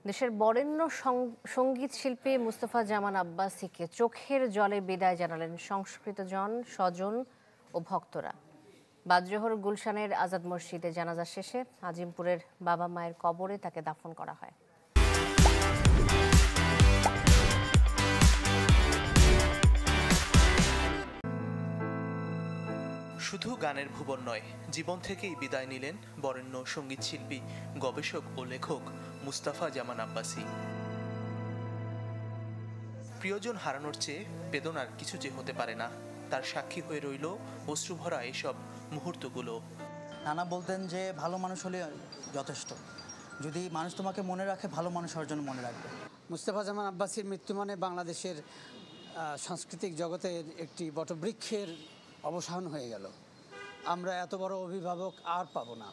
দেশের বরেণ্য সঙ্গীত শিল্পী মুস্তাফা জামান আব্বাসীকে চোখের জলে বিদায় জানালেন সংস্কৃতজন স্বজন ও ভক্তরা। বাদজোহর গুলশানের আজাদ মসজিদে জানাজা শেষে আজিমপুরের বাবা মায়ের কবরে তাকে দাফন করা হয়। শুধু গানের ভুবন নয়, জীবন থেকেই বিদায় নিলেন বরেণ্য সঙ্গীত শিল্পী, গবেষক ও লেখক মুস্তাফা জামান আব্বাসী। প্রিয়জন হারানোর চেয়ে বেদনার কিছু যে হতে পারে না, তার সাক্ষী হয়ে রইল অশ্রুভরা এসব মুহূর্তগুলো। নানা বলতেন যে ভালো মানুষ হলে যথেষ্ট, যদি মানুষ তোমাকে মনে রাখে ভালো মানুষ হওয়ার জন্য মনে রাখবে। মুস্তাফা জামান আব্বাসীর মৃত্যু মানে বাংলাদেশের সাংস্কৃতিক জগতের একটি বটবৃক্ষের অবসান হয়ে গেল। আমরা এত বড় অভিভাবক আর পাবো না।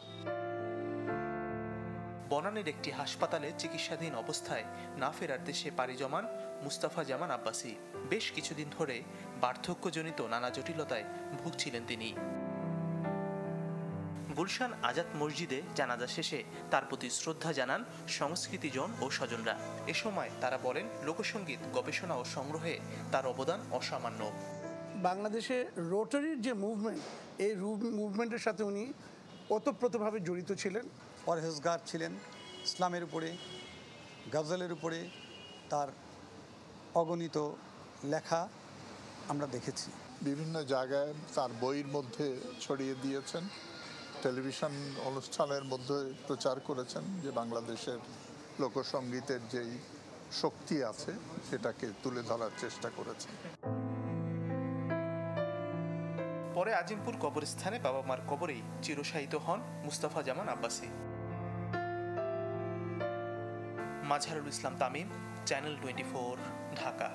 বনানীর একটি হাসপাতালে চিকিৎসাধীন অবস্থায় না ফেরার দেশে পাড়ি জমান মুস্তাফা জামান আব্বাসী। বেশ কিছুদিন ধরে বার্ধক্যজনিত নানা জটিলতায় ভুগছিলেন তিনি। গুলশান আজাদ মসজিদে জানাজা শেষে তার প্রতি শ্রদ্ধা জানান সংস্কৃতিজন ও স্বজনরা। এ সময় তারা বলেন, লোকসঙ্গীত গবেষণা ও সংগ্রহে তার অবদান অসামান্য। বাংলাদেশে রোটারির যে মুভমেন্ট, এই মুভমেন্টের সাথে উনি ওতপ্রোতভাবে জড়িত ছিলেন। পরহেজগার ছিলেন, ইসলামের উপরে, গজলের উপরে তার অগণিত লেখা আমরা দেখেছি। বিভিন্ন জায়গায় তার বইয়ের মধ্যে ছড়িয়ে দিয়েছেন, টেলিভিশন অনুষ্ঠানের মধ্যে প্রচার করেছেন যে বাংলাদেশের লোকসঙ্গীতের যেই শক্তি আছে সেটাকে তুলে ধরার চেষ্টা করেছেন। পরে আজিমপুর কবরস্থানে বাবা মার কবরেই চিরশায়িত হন মুস্তাফা জামান আব্বাসী। মাজহারুল ইসলাম তামিম, চ্যানেল 24, ঢাকা।